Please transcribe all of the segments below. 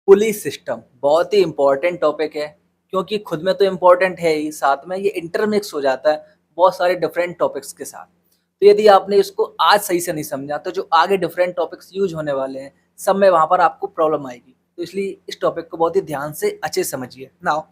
पुली system बहुत ही important topic है क्योंकि खुद में तो इम्पोर्टेंट है ही, साथ में ये इंटरमिक्स हो जाता है बहुत सारे डिफरेंट टॉपिक्स के साथ। तो यदि आपने इसको आज सही से नहीं समझा तो जो आगे डिफरेंट टॉपिक्स यूज होने वाले हैं सब में वहाँ पर आपको प्रॉब्लम आएगी। तो इसलिए इस टॉपिक को बहुत ही ध्यान से अच्छे से समझिए। नाउ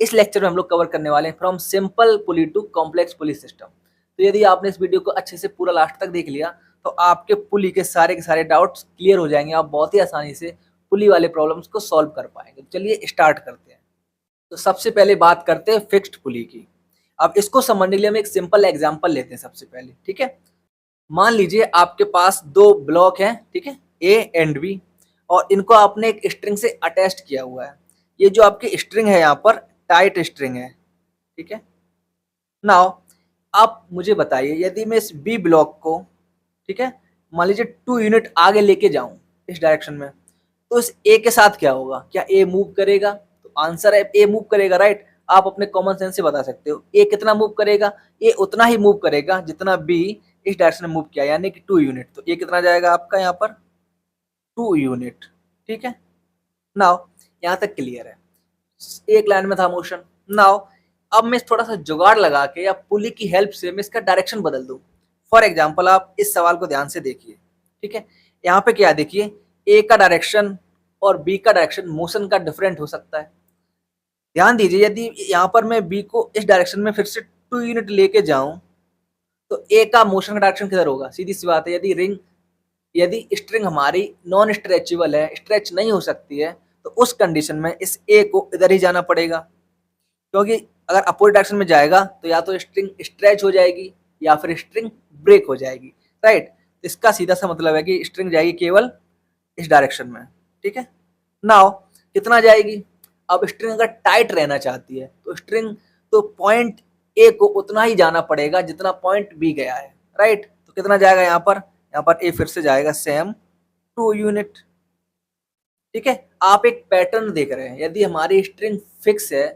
इस लेक्चर में हम लोग कवर करने वाले हैं from simple pulley to complex pulley system. तो यदि आपने इस वीडियो को अच्छे से पूरा लास्ट तक देख लिया तो आपके पुली के सारे डाउट्स क्लियर हो जाएंगे। आप बहुत ही आसानी से पुली वाले प्रॉब्लम्स को सॉल्व कर पाएंगे। चलिए स्टार्ट करते हैं। तो सबसे पहले बात करते हैं फिक्स्ड पुली की। अब इसको समझने के लिए हम एक सिंपल एग्जांपल लेते हैं सबसे पहले, ठीक है। मान लीजिए आपके पास दो ब्लॉक हैं, ठीक है, ए एंड बी, और इनको आपने एक स्ट्रिंग से अटैच किया हुआ है। ये जो आपकी स्ट्रिंग है यहाँ पर टाइट स्ट्रिंग है, ठीक है। नाउ आप मुझे बताइए यदि मैं इस बी ब्लॉक को, ठीक है, मान लीजिए 2 यूनिट आगे लेके जाऊं इस डायरेक्शन में, तो इस ए के साथ क्या होगा? क्या ए मूव करेगा? तो आंसर है ए मूव करेगा, राइट। आप अपने कॉमन सेंस से बता सकते हो ए कितना मूव करेगा। ए उतना ही मूव करेगा जितना बी इस डायरेक्शन में मूव किया, यानी कि 2 यूनिट। तो ए कितना जाएगा आपका यहाँ पर? 2 यूनिट, ठीक है। नाउ यहाँ तक क्लियर है, एक लाइन में था मोशन। नाउ अब मैं थोड़ा सा जुगाड़ लगा के या पुली की हेल्प से मैं इसका डायरेक्शन बदल दूं। फॉर एग्जाम्पल आप इस सवाल को ध्यान से देखिए, ठीक है। यहाँ पे क्या देखिए, ए का डायरेक्शन और बी का डायरेक्शन मोशन का डिफरेंट हो सकता है। ध्यान दीजिए यदि यहाँ पर मैं बी को इस डायरेक्शन में फिर से 2 यूनिट लेके जाऊं तो ए का मोशन का डायरेक्शन किधर होगा? सीधी सी बात है, यदि स्ट्रिंग हमारी नॉन स्ट्रेचेबल है, स्ट्रेच नहीं हो सकती है, तो उस कंडीशन में इस ए को इधर ही जाना पड़ेगा। क्योंकि अगर अपोजिट डायरेक्शन में जाएगा तो या तो स्ट्रिंग स्ट्रेच हो जाएगी या फिर स्ट्रिंग ब्रेक हो जाएगी, राइट। इसका सीधा सा मतलब है कि स्ट्रिंग जाएगी केवल इस डायरेक्शन में, ठीक है। नाउ कितना जाएगी? अब स्ट्रिंग अगर टाइट रहना चाहती है तो स्ट्रिंग तो पॉइंट ए को उतना ही जाना पड़ेगा जितना पॉइंट बी गया है, राइट। तो कितना जाएगा यहाँ पर? यहाँ पर ए फिर से जाएगा सेम 2 यूनिट, ठीक है। आप एक पैटर्न देख रहे हैं, यदि हमारी स्ट्रिंग फिक्स है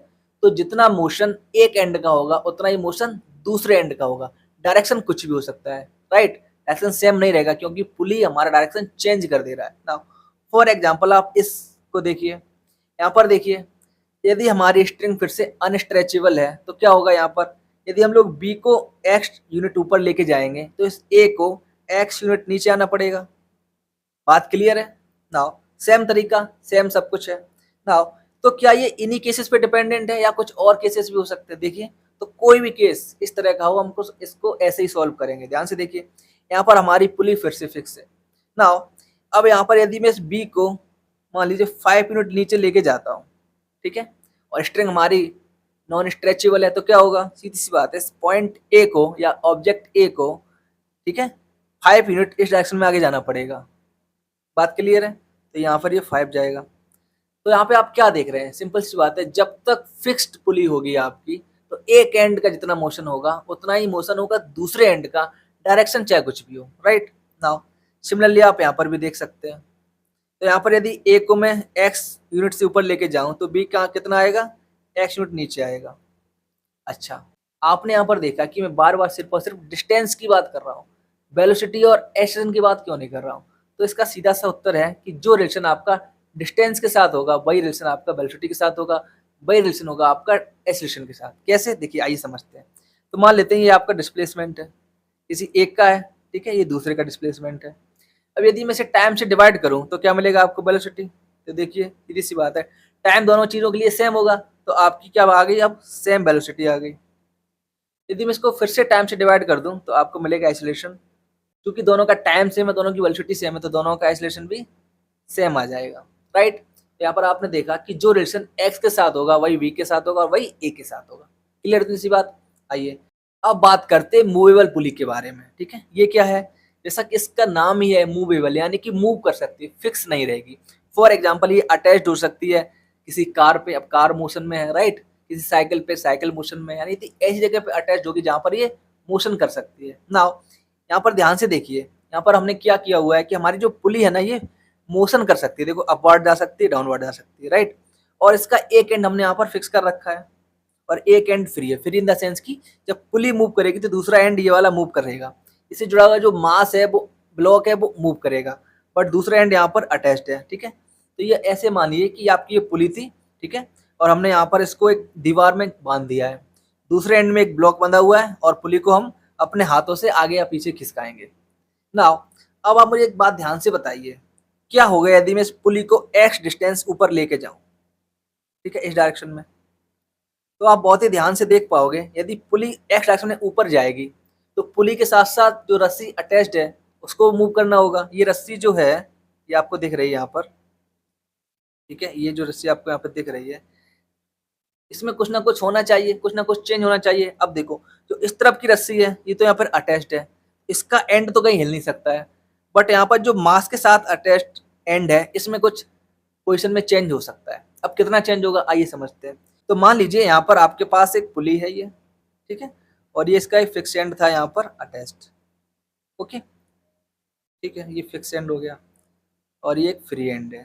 तो जितना मोशन एक एंड का होगा उतना ही मोशन दूसरे एंड का होगा। डायरेक्शन कुछ भी हो सकता है, राइट। डायरेक्शन सेम नहीं रहेगा क्योंकि पुली हमारा डायरेक्शन चेंज कर दे रहा है। नाउ फॉर एग्जांपल आप इसको देखिए, यहाँ पर देखिए, यदि हमारी स्ट्रिंग फिर से अनस्ट्रेचेबल है तो क्या होगा यहाँ पर? यदि हम लोग बी को एक्स यूनिट ऊपर लेके जाएंगे तो इस ए को एक्स यूनिट नीचे आना पड़ेगा। बात क्लियर है? नाउ सेम तरीका, सेम सब कुछ है। नाउ तो क्या ये इन्हीं केसेस पे डिपेंडेंट है या कुछ और केसेस भी हो सकते हैं? देखिए, तो कोई भी केस इस तरह का हो हमको इसको ऐसे ही सॉल्व करेंगे। ध्यान से देखिए, यहाँ पर हमारी पुली फिर से फिक्स है। नाउ अब यहाँ पर यदि मैं इस बी को मान लीजिए 5 यूनिट नीचे लेके जाता हूँ, ठीक है, और स्ट्रिंग हमारी नॉन स्ट्रेचेबल है, तो क्या होगा? सीधी सी बात है, पॉइंट ए को या ऑब्जेक्ट ए को, ठीक है, 5 यूनिट इस डायरेक्शन में आगे जाना पड़ेगा। बात क्लियर है? तो यहाँ पर ये 5 जाएगा। तो यहाँ पे आप क्या देख रहे हैं? सिंपल सी बात है, जब तक फिक्स्ड पुली होगी आपकी तो एक एंड का जितना मोशन होगा उतना ही मोशन होगा दूसरे एंड का, डायरेक्शन चाहे कुछ भी हो, राइट। नाउ सिमिलरली आप यहाँ पर भी देख सकते हैं। तो यहाँ पर यदि ए को मैं एक्स यूनिट से ऊपर लेके जाऊं तो बी का कितना आएगा? एक्स यूनिट नीचे आएगा। अच्छा, आपने यहाँ पर देखा कि मैं बार बार सिर्फ और सिर्फ डिस्टेंस की बात कर रहा हूँ, वेलोसिटी और एक्सेलरेशन की बात क्यों नहीं कर रहा हूँ? तो इसका सीधा सा उत्तर है कि जो रिलेशन आपका डिस्टेंस के साथ होगा वही रिलेशन आपका वेलोसिटी के साथ होगा, वही रिलेशन होगा आपका एक्सेलरेशन के साथ। कैसे? देखिए आइए समझते हैं। तो मान लेते हैं ये आपका डिस्प्लेसमेंट है, किसी एक का है, ठीक है, ये दूसरे का डिस्प्लेसमेंट है। अब यदि मैं इसे टाइम से डिवाइड करूँ तो क्या मिलेगा आपको? वेलोसिटी। तो देखिए सीधी सी बात है, टाइम दोनों चीज़ों के लिए सेम होगा तो आपकी क्या आ गई? अब सेम वेलोसिटी आ गई। यदि मैं इसको फिर से टाइम से डिवाइड कर दूं तो आपको मिलेगा आइसोलेशन। क्योंकि दोनों का टाइम सेम है, दोनों की वेलोसिटी सेम है, तो दोनों का आइसोलेशन भी सेम आ जाएगा, राइट। यहाँ पर आपने देखा कि जो रिलेशन एक्स के साथ होगा वही वी के साथ होगा और वही ए के साथ होगा। क्लियर इतनी सी बात? आइए अब बात करते हैं मूवेबल पुली के बारे में, ठीक है। ये क्या है? जैसा कि इसका नाम ही है मूवेबल, यानी कि मूव कर सकती है, फिक्स नहीं रहेगी। फॉर एग्जाम्पल ये अटैच्ड हो सकती है किसी कार पे, अब कार मोशन में है, राइट, किसी साइकिल पे, साइकिल मोशन में, यानी कि ऐसी जगह पे अटैच होगी जहां पर ये मोशन कर सकती है। नाउ यहाँ पर ध्यान से देखिए, यहाँ पर हमने क्या किया हुआ है कि हमारी जो पुली है ना ये मोशन कर सकती है। देखो अपवर्ड जा सकती है, डाउनवर्ड जा सकती है, राइट। और इसका एक एंड हमने यहाँ पर फिक्स कर रखा है और एक एंड फ्री है। फ्री इन द सेंस कि जब पुली मूव करेगी तो दूसरा एंड ये वाला मूव करेगा, इससे जुड़ा हुआ जो मास है वो ब्लॉक है वो मूव करेगा, बट दूसरा एंड यहाँ पर अटैच्ड है, ठीक है। तो ये ऐसे मानिए कि आपकी ये पुली थी, ठीक है, और हमने यहाँ पर इसको एक दीवार में बांध दिया है। दूसरे एंड में एक ब्लॉक बंधा हुआ है और पुली को हम अपने हाथों से आगे या पीछे खिसकाएंगे। नाउ अब आप मुझे एक बात ध्यान से बताइए, क्या होगा यदि मैं इस पुली को एक्स डिस्टेंस ऊपर लेके जाऊं, ठीक है, इस डायरेक्शन में। तो आप बहुत ही ध्यान से देख पाओगे, यदि पुली एक्स डायरेक्शन में ऊपर जाएगी तो पुली के साथ साथ जो रस्सी अटैच्ड है उसको मूव करना होगा। ये रस्सी जो है ये आपको दिख रही है यहाँ पर, ठीक है, ये जो रस्सी आपको यहाँ पर दिख रही है, इसमें कुछ ना कुछ होना चाहिए, कुछ ना कुछ चेंज होना चाहिए। अब देखो, जो इस तरफ की रस्सी है ये तो यहाँ पर अटैच्ड है, इसका एंड तो कहीं हिल नहीं सकता है, बट यहाँ पर जो मास के साथ अटैच्ड एंड है इसमें कुछ पोजीशन में चेंज हो सकता है। अब कितना चेंज होगा आइए समझते हैं। तो मान लीजिए यहाँ पर आपके पास एक पुली है ये, ठीक है, और ये इसका एक फिक्स एंड था यहाँ पर अटैच्ड, ओके, ठीक है, ये फिक्स एंड हो गया और ये एक फ्री एंड है,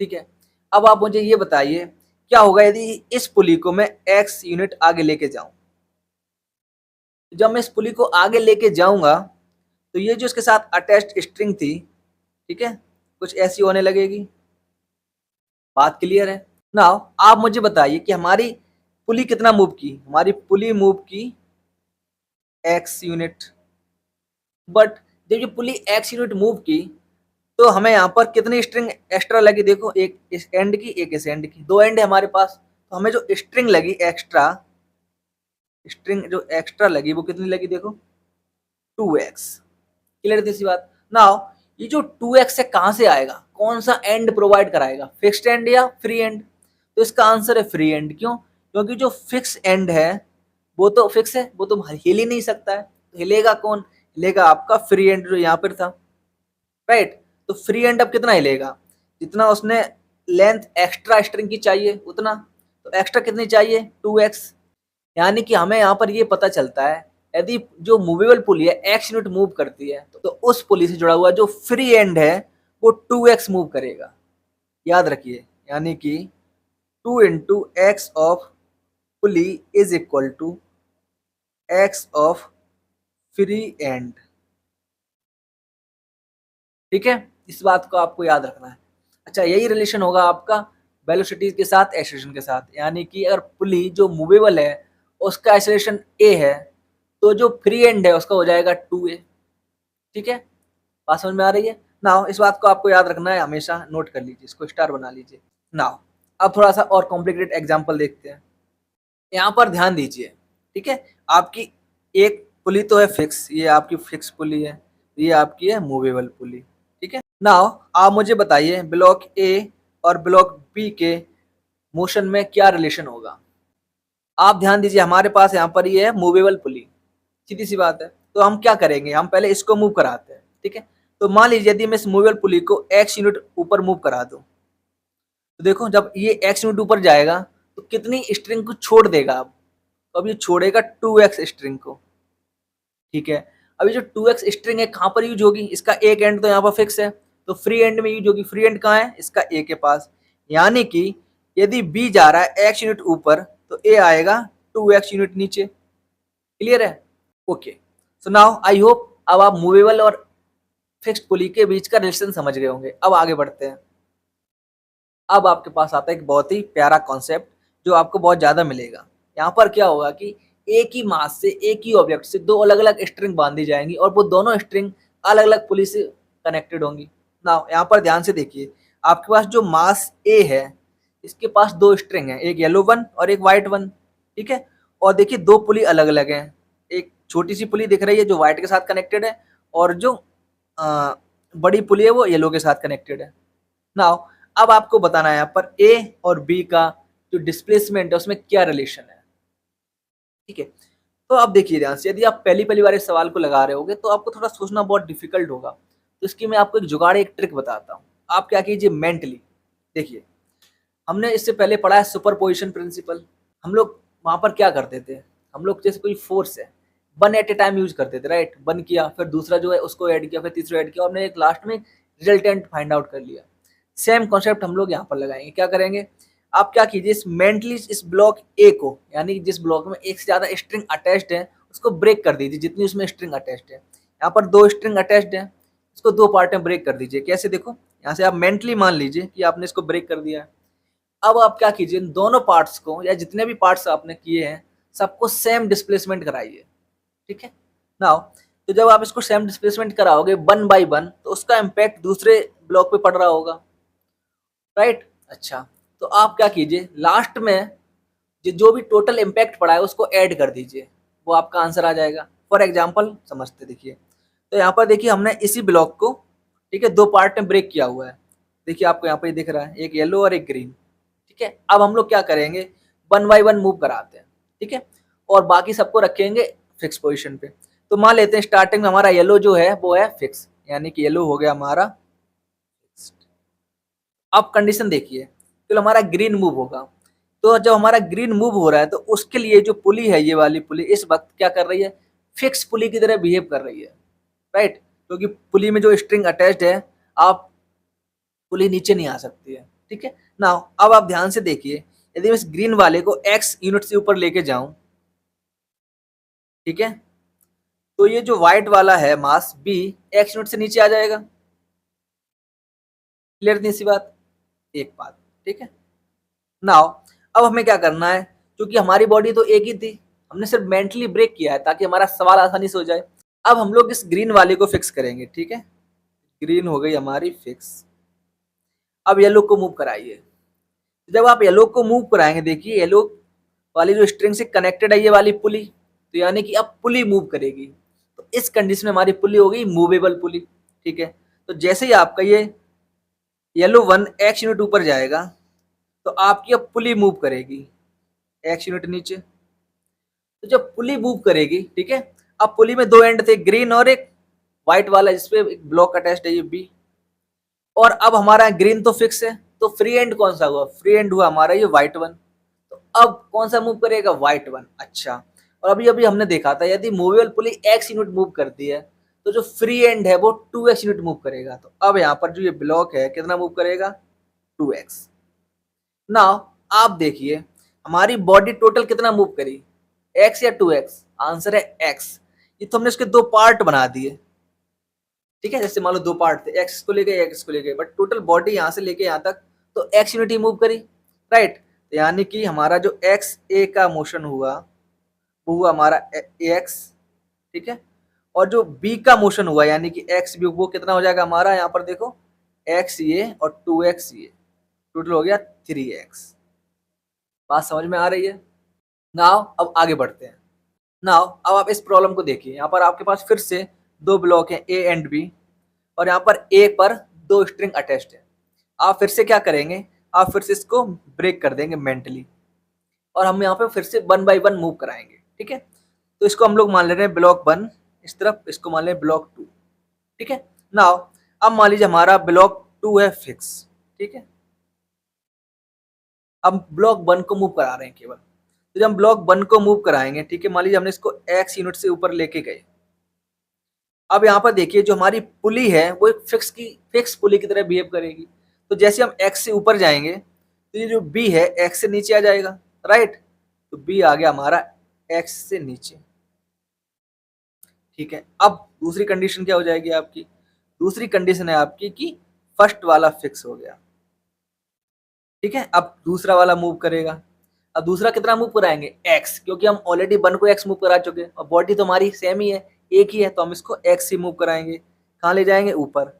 ठीक है। अब आप मुझे ये बताइए क्या होगा यदि इस पुली को मैं x यूनिट आगे लेके जाऊं। जब मैं इस पुली को आगे लेके जाऊंगा तो ये जो इसके साथ अटैच्ड स्ट्रिंग थी, ठीक है, कुछ ऐसी होने लगेगी। बात क्लियर है? नाउ आप मुझे बताइए कि हमारी पुली कितना मूव की। हमारी पुली मूव की x यूनिट, बट जब ये पुली x यूनिट मूव की तो हमें यहाँ पर कितनी स्ट्रिंग एक्स्ट्रा लगी, देखो, एक इस एंड की एक इस एंड की, दो एंड है हमारे पास। तो हमें जो स्ट्रिंग लगी एक्स्ट्रा, स्ट्रिंग जो एक्स्ट्रा लगी वो कितनी लगी, देखो 2x। क्लियर थी सी बात? नाउ ये जो 2x है कहाँ से आएगा, कौन सा एंड प्रोवाइड कराएगा, फिक्स्ड एंड या फ्री एंड? तो इसका आंसर है फ्री एंड। क्यों? क्योंकि जो फिक्स एंड है वो तो फिक्स है, वो तो हिल ही नहीं सकता है, तो हिलेगा कौन? हिलेगा आपका फ्री एंड जो यहाँ पर था, राइट। तो फ्री एंड अब कितना हिलेगा, जितना उसने लेंथ एक्स्ट्रा स्ट्रिंग की चाहिए उतना, तो एक्स्ट्रा कितनी चाहिए 2x। यानी कि हमें यहाँ पर ये पता चलता है यदि जो मूवेबल पुली है x यूनिट मूव करती है तो उस पुली से जुड़ा हुआ जो फ्री एंड है वो 2x मूव करेगा। याद रखिए, यानी कि 2 into x of pulley is equal to x of free end, ठीक है। इस बात को आपको याद रखना है। अच्छा, यही रिलेशन होगा आपका वेलोसिटी के साथ एक्सेलरेशन के साथ, यानी कि अगर पुली जो मूवेबल है उसका एक्सेलरेशन a है तो जो फ्री एंड है उसका हो जाएगा 2a, ठीक है। बात समझ में आ रही है? नाउ इस बात को आपको याद रखना है, हमेशा नोट कर लीजिए, इसको स्टार बना लीजिए। नाउ अब थोड़ा सा और कॉम्प्लिकेटेड एग्जाम्पल देखते हैं। यहाँ पर ध्यान दीजिए, ठीक है, आपकी एक पुली तो है फिक्स, ये आपकी फिक्स पुली है, ये आपकी है मूवेबल पुली, ठीक है। नाउ आप मुझे बताइए ब्लॉक ए और ब्लॉक बी के मोशन में क्या रिलेशन होगा। आप ध्यान दीजिए, हमारे पास यहाँ पर ये है मूवेबल पुली, सीधी सी बात है। तो हम क्या करेंगे, हम पहले इसको मूव कराते हैं, ठीक है। तो मान लीजिए यदि मैं इस मूवेबल पुली को x यूनिट ऊपर मूव करा दूं, तो देखो जब ये x यूनिट ऊपर जाएगा तो कितनी स्ट्रिंग को छोड़ देगा। अब ये छोड़ेगा 2x स्ट्रिंग को, ठीक है। अभी जो 2x स्ट्रिंग है कहाँ पर यूज होगी, इसका एक एंड तो यहाँ पर फिक्स है तो फ्री एंड में यूज होगी। फ्री एंड कहाँ है, इसका a के पास, यानी कि यदि b जा रहा है x यूनिट ऊपर तो a आएगा 2x यूनिट नीचे। क्लियर है? Okay, so now I hope अब आप मूवेबल और फिक्स्ड पुली के बीच का रिलेशन समझ गए होंगे। अब आगे बढ़ते हैं। अब आपके पास आता है एक बहुत ही प्यारा कॉन्सेप्ट जो आपको बहुत ज़्यादा मिलेगा। यहाँ पर क्या होगा कि एक ही मास से एक ही ऑब्जेक्ट से दो अलग अलग स्ट्रिंग बांधी जाएंगी और वो दोनों स्ट्रिंग अलग अलग पुली से कनेक्टेड होंगी। नाउ यहाँ पर ध्यान से देखिए, आपके पास जो मास ए है इसके पास दो स्ट्रिंग है, एक येलो वन और एक वाइट वन, ठीक है। और देखिए दो पुली अलग अलग हैं, एक छोटी सी पुली दिख रही है जो व्हाइट के साथ कनेक्टेड है और जो बड़ी पुली है वो येलो के साथ कनेक्टेड है। नाउ अब आपको बताना है यहाँ पर ए और बी का जो डिस्प्लेसमेंट है उसमें क्या रिलेशन है, ठीक है। तो अब देखिए ध्यान से, यदि आप पहली पहली बार इस सवाल को लगा रहे होगे तो आपको थोड़ा सोचना बहुत डिफिकल्ट होगा। तो इसकी मैं आपको एक जुगाड़, एक ट्रिक बताता हूँ। आप क्या कीजिए, मेंटली देखिए, हमने इससे पहले पढ़ा है सुपरपोजिशन प्रिंसिपल। हम लोग वहाँ पर क्या करते थे, हम लोग जैसे कोई फोर्स है, one at a time use करते थे, राइट। वन किया, फिर दूसरा जो है उसको ऐड किया, फिर तीसरा ऐड किया और हमने एक लास्ट में रिजल्टेंट फाइंड आउट कर लिया। सेम कॉन्सेप्ट हम लोग यहाँ पर लगाएंगे। क्या करेंगे, आप क्या कीजिए, इस मेंटली इस ब्लॉक ए को, यानी जिस ब्लॉक में एक से ज़्यादा स्ट्रिंग अटैच्ड है उसको ब्रेक कर दीजिए, जितनी उसमें स्ट्रिंग अटैच्ड है। यहाँ पर दो स्ट्रिंग अटैच्ड है, इसको दो पार्ट में ब्रेक कर दीजिए। कैसे, देखो यहाँ से आप मेंटली मान लीजिए कि आपने इसको ब्रेक कर दिया है। अब आप क्या कीजिए, इन दोनों पार्ट्स को या जितने भी पार्ट्स आपने किए हैं सबको सेम डिस्प्लेसमेंट कराइए, ठीक है। नाउ तो जब आप इसको सेम डिस्प्लेसमेंट कराओगे वन बाय वन तो उसका इम्पैक्ट दूसरे ब्लॉक पे पड़ रहा होगा, राइट। अच्छा, तो आप क्या कीजिए, लास्ट में जो भी टोटल इम्पैक्ट पड़ा है उसको ऐड कर दीजिए, वो आपका आंसर आ जाएगा। फॉर एग्जाम्पल समझते देखिए, तो यहाँ पर देखिए हमने इसी ब्लॉक को, ठीक है, दो पार्ट में ब्रेक किया हुआ है। देखिए आपको यहाँ पर दिख रहा है, एक येलो और एक ग्रीन, ठीक है। अब हम लोग क्या करेंगे, वन बाय वन मूव कराते हैं, ठीक है, और बाकी सबको रखेंगे फिक्स पोजीशन पे। तो मान लेते हैं स्टार्टिंग में हमारा येलो जो है वो है फिक्स, यानी कि येलो हो गया हमारा फिक्स्ड। अब कंडीशन देखिए, तो हमारा ग्रीन मूव होगा, तो जब हमारा ग्रीन मूव हो रहा है तो उसके लिए जो पुली है, ये वाली पुली इस वक्त क्या कर रही है, फिक्स पुली की तरह बिहेव कर रही है, राइट। क्योंकि पुली में जो स्ट्रिंग अटैच्ड है, आप पुली नीचे नहीं आ सकती है, ठीक है ना। अब आप ध्यान से देखिए, यदि मैं इस ग्रीन वाले को x यूनिट से ऊपर लेके जाऊं, ठीक है, तो ये जो व्हाइट वाला है मास b x यूनिट से नीचे आ जाएगा। क्लियर नहीं सी बात, एक बात, ठीक है। नाउ अब हमें क्या करना है, क्योंकि हमारी बॉडी तो एक ही थी, हमने सिर्फ मेंटली ब्रेक किया है ताकि हमारा सवाल आसानी से हो जाए। अब हम लोग इस ग्रीन वाले को फिक्स करेंगे, ठीक है, ग्रीन हो गई हमारी फिक्स। अब येलो को मूव कराइए। जब आप येलो को मूव कराएंगे, देखिए येलो वाली जो स्ट्रिंग से कनेक्टेड है ये वाली पुली, तो यानी कि अब पुली मूव करेगी। तो इस कंडीशन में हमारी पुली हो गई मूवेबल पुली, ठीक है। तो जैसे ही आपका ये येलो वन एक्स यूनिट ऊपर जाएगा तो आपकी अब पुली मूव करेगी एक्स यूनिट नीचे। तो जब पुली मूव करेगी, ठीक है, अब पुली में दो एंड थे, ग्रीन और एक व्हाइट वाला जिसपे एक ब्लॉक अटैच्ड है, ये बी। और अब हमारा ग्रीन तो फिक्स है, तो फ्री एंड कौन सा हुआ, फ्री एंड हुआ हमारा ये व्हाइट वन। तो अब कौन सा मूव करेगा, व्हाइट वन। अच्छा, और अभी अभी हमने देखा था यदि movable pulley x unit move करती है तो जो फ्री एंड है वो 2x यूनिट मूव करेगा। तो अब यहाँ पर जो ये ब्लॉक है कितना मूव करेगा, 2x। नाउ आप देखिए हमारी बॉडी टोटल कितना मूव करी, x या 2x, आंसर है x। ये तो हमने इसके दो पार्ट बना दिए, ठीक है। जैसे मान लो दो पार्ट थे, एक्स को ले गए एक्स को ले गए, बट टोटल बॉडी यहाँ से लेके यहाँ तक तो एक्स यूनिट ही मूव करी, राइट। तो यानी कि हमारा जो एक्स ए का मोशन हुआ वो हुआ हमारा ए एक्स, ठीक है। और जो बी का मोशन हुआ यानी कि एक्स बी, वो कितना हो जाएगा हमारा, यहाँ पर देखो एक्स ये और 2x ये, टोटल हो गया 3x। बात समझ में आ रही है। नाउ अब आगे बढ़ते हैं। नाउ अब आप इस प्रॉब्लम को देखिए, यहाँ पर आपके पास फिर से दो ब्लॉक हैं ए एंड बी, और यहाँ पर ए पर दो स्ट्रिंग अटैच्ड है। आप फिर से क्या करेंगे, आप फिर से इसको ब्रेक कर देंगे मेंटली, और हम यहाँ पे फिर से वन बाय वन मूव कराएंगे, ठीक है। तो इसको हम लोग मान ले रहे हैं ब्लॉक वन इस तरफ, इसको मान लें ब्लॉक टू, ठीक है। नाउ अब मान लीजिए हमारा ब्लॉक टू है फिक्स, ठीक है। अब ब्लॉक वन को मूव करा रहे हैं केवल, तो जब हम ब्लॉक वन को मूव कराएंगे, ठीक है, मान लीजिए हमने इसको एक्स यूनिट से ऊपर लेके गए। अब यहाँ पर देखिए जो हमारी पुली है वो एक फिक्स पुली की तरह बिहेव करेगी। तो जैसे हम एक्स से ऊपर जाएंगे तो ये जो बी है एक्स से नीचे आ जाएगा, राइट। तो बी आ गया हमारा एक्स से नीचे, ठीक है। अब दूसरी कंडीशन क्या हो जाएगी आपकी, दूसरी कंडीशन है आपकी कि फर्स्ट वाला फिक्स हो गया, ठीक है। अब दूसरा वाला मूव करेगा। अब दूसरा कितना मूव कराएंगे, एक्स, क्योंकि हम ऑलरेडी वन को एक्स मूव करा चुके हैं और बॉडी तो हमारी सेम ही है, एक ही है, तो हम इसको एक्स ही मूव कराएंगे। कहाँ ले जाएंगे, ऊपर।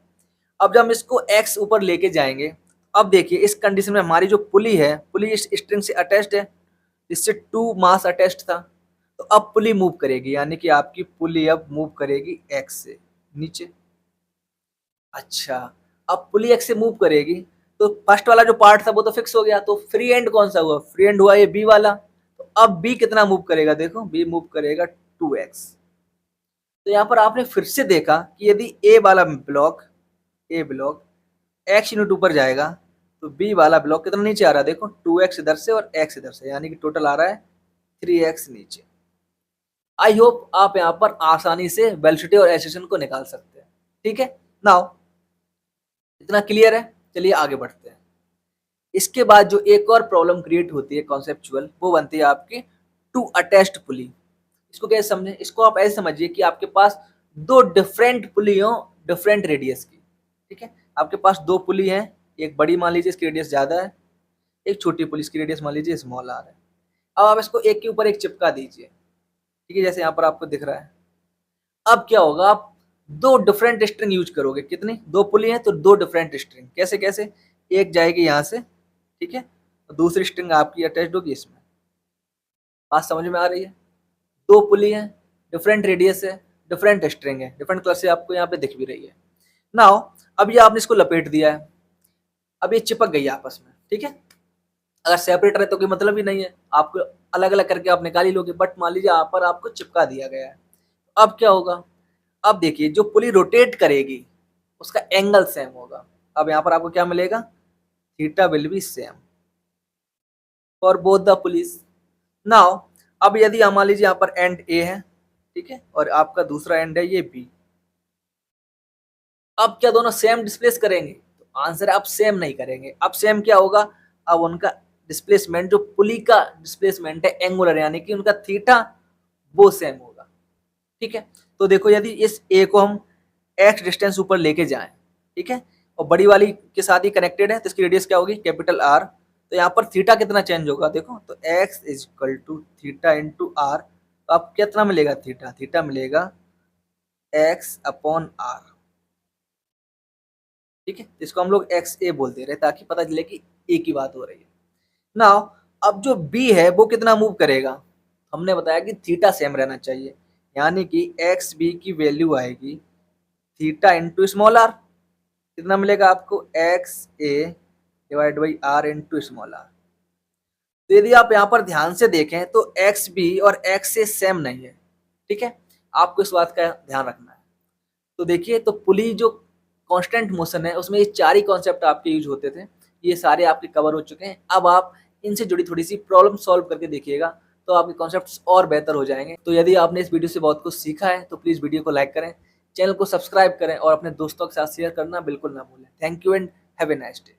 अब जब हम इसको एक्स ऊपर लेके जाएंगे, अब देखिए इस कंडीशन में हमारी जो पुली है, पुली इस स्ट्रिंग से अटैच्ड है, जिससे 2 मास अटैच्ड था। तो अब पुली मूव करेगी, यानी कि आपकी पुली अब मूव करेगी एक्स से नीचे। अच्छा, अब पुली एक्स से मूव करेगी तो फर्स्ट वाला जो पार्ट था वो तो फिक्स हो गया, तो फ्री एंड कौन सा हुआ, फ्री एंड हुआ ये बी वाला। तो अब बी कितना मूव करेगा, देखो बी मूव करेगा 2x। तो यहाँ पर आपने फिर से देखा कि यदि ए ब्लॉक एक्स यूनिट ऊपर जाएगा तो बी वाला ब्लॉक कितना नीचे आ रहा है, देखो 2x इधर से और x इधर से, यानी कि टोटल आ रहा है 3x नीचे। आई होप आप यहाँ पर आसानी से वेलोसिटी और एक्सेलरेशन को निकाल सकते हैं, ठीक है। नाउ इतना क्लियर है, चलिए आगे बढ़ते हैं। इसके बाद जो एक और प्रॉब्लम क्रिएट होती है कॉन्सेप्चुअल, वो बनती है आपकी टू अटैच्ड पुली। इसको कैसे समझे, इसको आप ऐसे समझिए कि आपके पास दो डिफरेंट पुली हो डिफरेंट रेडियस की, ठीक है। आपके पास 2 पुली हैं, एक बड़ी मान लीजिए इसकी रेडियस ज़्यादा है, एक छोटी पुली इसकी रेडियस मान लीजिए स्मॉल r है। अब आप इसको एक के ऊपर एक चिपका दीजिए, ठीक है, जैसे यहाँ पर आपको दिख रहा है। अब क्या होगा, आप 2 डिफरेंट स्ट्रिंग यूज़ करोगे, कितनी? 2 पुली हैं तो 2 डिफरेंट स्ट्रिंग, कैसे? एक जाएगी यहाँ से, ठीक है, और दूसरी स्ट्रिंग आपकी अटैच्ड होगी इसमें। बात समझ में आ रही है? 2 पुली हैं, डिफरेंट रेडियस है, डिफरेंट स्ट्रिंग है, डिफरेंट कलर से आपको यहाँ पे दिख भी रही है। नाउ अब ये आपने इसको लपेट दिया है, अब ये चिपक गई है आपस में, ठीक है। अगर सेपरेट रहे तो कोई मतलब ही नहीं है, आपको अलग-अलग करके आप निकाल ही लोगे, बट मान लीजिए यहाँ पर आपको चिपका दिया गया है। अब क्या होगा? अब देखिए जो पुली रोटेट करेगी, उसका एंगल सेम होगा। अब यहाँ पर आपको क्या मिलेगा? Theta will be same for both the pulleys. Now अब यदि मान लीजिए यहाँ पर एंड ए है, ठीक है, और आपका दूसरा एंड है ये बी। अब क्या दोनों सेम डिस्प्लेस करेंगे? तो आंसर है आप सेम नहीं करेंगे। अब सेम क्या होगा? अब उनका डिस्प्लेसमेंट, जो पुली का डिस्प्लेसमेंट है एंगुलर, यानी कि उनका थीटा वो सेम होगा, ठीक है। तो देखो यदि इस ए को हम एक्स डिस्टेंस ऊपर लेके जाएं, ठीक है, और बड़ी वाली के साथ ही कनेक्टेड है, तो इसकी रेडियस क्या होगी? Capital R. तो यहाँ पर थीटा कितना चेंज होगा देखो, तो x is equal to theta into R. तो आपको कितना मिलेगा? थीटा मिलेगा एक्स अपॉन आर, ठीक है। इसको हम लोग एक्स ए बोलते रहे ताकि पता चले कि ए की बात हो रही है। नाउ अब जो बी है वो कितना मूव करेगा? हमने बताया कि थीटा सेम रहना चाहिए, यानी कि एक्स बी की वैल्यू आएगी थीटा इंटू स्मॉल आर। कितना मिलेगा आपको? X A divide by R into small R. तो यदि आप यहाँ पर ध्यान से देखें तो एक्स बी और एक्स ए सेम नहीं है, ठीक है, आपको इस बात का ध्यान रखना है। तो देखिए, तो पुली जो कांस्टेंट मोशन है उसमें ये 4 ही कॉन्सेप्ट आपके यूज होते थे, ये सारे आपके कवर हो चुके हैं। अब आप इनसे जुड़ी थोड़ी सी प्रॉब्लम सॉल्व करके देखिएगा तो आपके कॉन्सेप्ट्स और बेहतर हो जाएंगे। तो यदि आपने इस वीडियो से बहुत कुछ सीखा है तो प्लीज़ वीडियो को लाइक करें, चैनल को सब्सक्राइब करें और अपने दोस्तों के साथ शेयर करना बिल्कुल ना भूलें। Thank you and have a nice day.